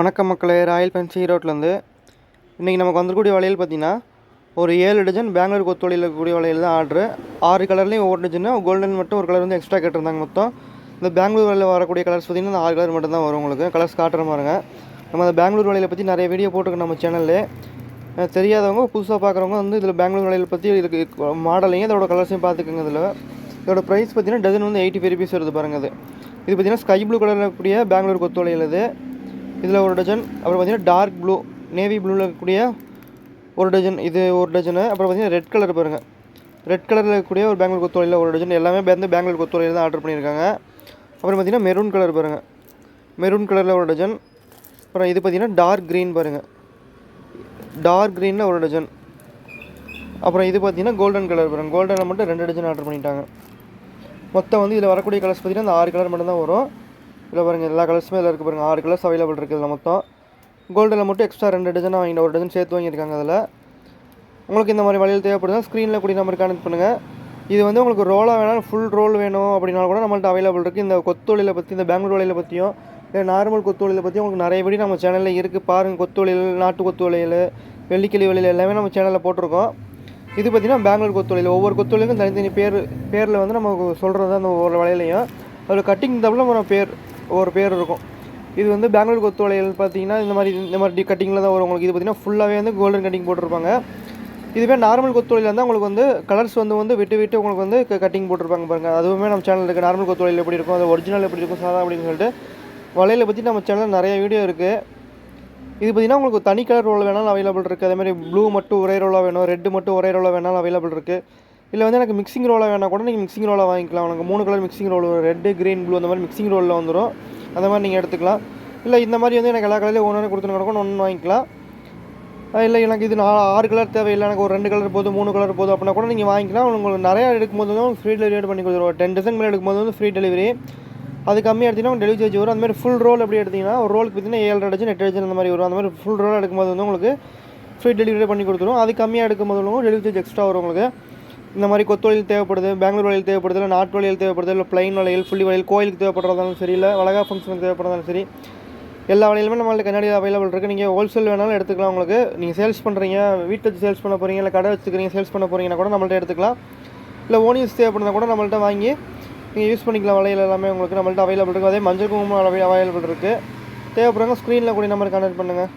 வணக்கம் மக்களே, Royal fancy ஈரோட்லேருந்து. இன்றைக்கி நமக்கு வந்துக்கூடிய வளையல் பார்த்திங்கன்னா ஒரு 7 டஜன் பெங்களூர் கொத்தோலியில் இருக்கக்கூடிய வளையல் தான் ஆர்டரு. 6 கலர்லேயும் ஒவ்வொரு டஜனு கோல்டன் மட்டும் ஒரு கலர் வந்து எக்ஸ்ட்ரா கேட்டிருந்தாங்க. மொத்தம் இந்த பெங்களூர் வளையல் வரக்கூடிய கலர்ஸ் பார்த்திங்கன்னா இந்த 6 கலர் மட்டும் தான் வரும். உங்களுக்கு கலர்ஸ் காட்டுற பாருங்க. நம்ம அந்த பெங்களூர் வளையலை பற்றி நிறைய வீடியோ போட்டுருக்கோம் நம்ம சேனல்லே. தெரியாதவங்க புதுசாக பார்க்குறவங்க வந்து இதில் பெங்களூர் வளையல் பற்றி இதுக்கு மாடலையும் இதோட கலர்ஸையும் பார்த்துக்கோங்க. இதோட ப்ரைஸ் பார்த்திங்கன்னா டஜன் வந்து 85 rupees வருது பாருங்கள். இது பார்த்திங்கன்னா ஸ்கை ப்ளூ கலரில் இருக்கக்கூடிய பெங்களூர் கொத்தோலியில் இதில் ஒரு டஜன். அப்புறம் பார்த்திங்கன்னா டார்க் ப்ளூ நேவி ப்ளூவில் இருக்கக்கூடிய ஒரு டஜன், இது ஒரு டஜனு. அப்புறம் பார்த்திங்கன்னா ரெட் கலர் பாருங்கள், ரெட் கலரில் இருக்கக்கூடிய ஒரு பெங்களூர் கொத்தோலியில் ஒரு டஜன். எல்லாமே வந்து பெங்களூர் கொத்தோலியில் தான் ஆர்டர் பண்ணியிருக்காங்க. அப்புறம் பார்த்திங்கன்னா மெரூன் கலர் பாருங்கள், மெரூன் கலரில் ஒரு டஜன். அப்புறம் இது பார்த்திங்கன்னா டார்க் க்ரீன் பாருங்கள், டார்க் க்ரீனில் ஒரு டஜன். அப்புறம் இது பார்த்திங்கன்னா கோல்டன் கலர் பாருங்கள், கோல்டனில் மட்டும் 2 டஜன் ஆர்டர் பண்ணிட்டாங்க. மொத்தம் வந்து இதில் வரக்கூடிய கலர்ஸ் பார்த்திங்கன்னா இந்த 6 கலர் மட்டும் தான் வரும். இதில் பாருங்கள் எல்லா கலர்ஸுமே இதில் இருக்குது பாருங்கள். 6 கலர்ஸ் அவைலபிள் இருக்குது இதில் மொத்தம். கோல்டில் மட்டும் எக்ஸ்ட்ரா 2 டஜனாக வாங்கிட்டு ஒரு டஜன் சேர்த்து வாங்கியிருக்காங்க. அதில் உங்களுக்கு இந்த மாதிரி வளையல் தேவைப்படுதுன்னா ஸ்க்ரீனில் கூடிய நம்பருக்கு கனெக்ட் பண்ணுங்கள். இது வந்து உங்களுக்கு ரோலாக வேணாலும் ஃபுல் ரோல் வேணும் அப்படின்னாலும் கூட நம்மள்ட்ட அவைலபிள் இருக்குது. இந்த கொத்தோலியில் பற்றி, இந்த பெங்களூர் வளையல் பற்றியும் இல்லை நார்மல் கொத்தோலியில் பற்றியும் உங்களுக்கு நிறைய வீடியோ நம்ம சேனலில் இருக்குது பாருங்கள். கொத்தோலியில், நாட்டு கொத்தோலியில், வெள்ளிக்கிளி வளையல் எல்லாமே நம்ம சேனலில் போட்டிருக்கோம். இது பார்த்திங்கன்னா பெங்களூர் கொத்தோலியில் ஒவ்வொரு கொத்தோலிக்கும் தனித்தனி பேரில் வந்து நம்ம சொல்கிறது அந்த ஒவ்வொரு வளையலையும் அதில் கட்டிங் தவிர நம்ம ஒவ்வொரு பேர் இருக்கும். இது வந்து பெங்களூர் கொத்தோலைகள் பார்த்தீங்கன்னா இந்த மாதிரி கட்டிங்கில் தான் வரும் உங்களுக்கு. இது பார்த்திங்கன்னா ஃபுல்லாகவே வந்து கோல்டன் கட்டிங் போட்டிருப்பாங்க. இதுவே நார்மல் கொத்தோலையில் இருந்தால் உங்களுக்கு வந்து கலர்ஸ் வந்து விட்டு உங்களுக்கு வந்து கட்டிங் போட்டிருப்பாங்க பாருங்கள். அதுவுமே நம்ம சேனல் இருக்குது. நார்மல் கொத்தோலையில் எப்படி இருக்கும், அது ஒரிஜினல் எப்படி இருக்கும், சாதா அப்படின்னு சொல்லிட்டு வளையலை பற்றி நம்ம சேனலில் நிறைய வீடியோ இருக்குது. இது பார்த்திங்கன்னா உங்களுக்கு தனி கலர் ரோல் வேணாலும் அவைலபிள் இருக்குது. அதேமாதிரி ப்ளூ மட்டும் ஒரே ரோலாக வேணும், ரெட்டு மட்டும் ஒரே ரோலாக வேணாலும் அவைலபிள் இருக்குது. இல்லை வந்து எனக்கு மிக்சிங் ரோலாக வேணால் கூட நீங்கள் மிக்சிங் ரோலாக வாங்கிக்கலாம். உனக்கு 3 colour mixing roll, red, green, blue அந்த மாதிரி மிக்சிங் ரோலில் வந்துடும். அந்த மாதிரி நீங்கள் எடுத்துக்கலாம். இல்லை இந்த மாதிரி வந்து எனக்கு எல்லா கலர்லையும் ஒன்று கொடுத்துன்னு கிடக்கும், ஒன்று வாங்கிக்கலாம். இல்லை எனக்கு இது 6 கலர் தேவையில்லை, எனக்கு ஒரு 2 கலர் போதும், 3 கலர் போதும் அப்படின்னா கூட நீங்கள் வாங்கிக்கலாம். உங்களுக்கு நிறையா எடுக்கும்போது வந்து ஃப்ரீ டெலிவரி பண்ணி கொடுத்துருவோம். 10 டசன் மேலே எடுக்கும்போது வந்து ஃப்ரீ டெலிவரி. அது கம்மியாக எடுத்திங்கன்னா டெலிவரி சார்ஜ் வரும். அந்த மாதிரி ஃபுல் ரோல் எப்படி எடுத்திங்கன்னா ஒரு ரோலுக்கு பார்த்திங்கன்னா 7 டஜன் 8 டஜன் அந்த மாதிரி வரும். அந்த மாதிரி ஃபுல் ரோலாக எடுக்கும்போது வந்து உங்களுக்கு ஃப்ரீ டெலிவரி பண்ணி கொடுத்துருவோம். அது கம்மியாக எடுக்கும்போது டெலிவரி சார்ஜ் எக்ஸ்ட்ரா வரும் உங்களுக்கு. இந்த மாதிரி கொத்தோலியில் தேவைப்படுது, பெங்களூர் வளையல் தேவைப்படுது, இல்லை நாட்டு வளையல் தேவைப்படுது, இல்லை ப்ளைன் வளையல், ஃபுல்லி வளையல், கோயிலுக்கு தேவைப்படுறதாலும் சரி, இல்லை வளகா ஃபங்க்ஷனுக்கு தேவைப்படுறதாலும் சரி, எல்லா வளையலுமே நம்மள்ட்ட கண்ணாடி அவைலபிள் இருக்குது. நீங்கள் ஹோல்சேல் வேணாலும் எடுத்துக்கலாம். உங்களுக்கு நீங்கள் சேல்ஸ் பண்ணுறீங்க, வீட்டை வச்சு சேல்ஸ் பண்ண போகிறீங்க, இல்லை கடை வச்சுக்கிறீங்க சேல்ஸ் பண்ண போகிறீங்கன்னா கூட நம்மள்ட்ட எடுத்துக்கலாம். இல்லை ஓன் யூஸ் தேவைப்படுறதா கூட நம்மள்ட்ட வாங்கி நீங்கள் யூஸ் பண்ணிக்கலாம். வளையல் எல்லாமே உங்களுக்கு நம்மள்ட்ட அவைலபிள் இருக்குது. அதே மஞ்சள் குங்குமம் அவைலபிள் இருக்குது. தேவைப்படுறவங்க ஸ்க்ரீனில் கூட நம்பர் கான்டாக்ட் பண்ணுங்கள்.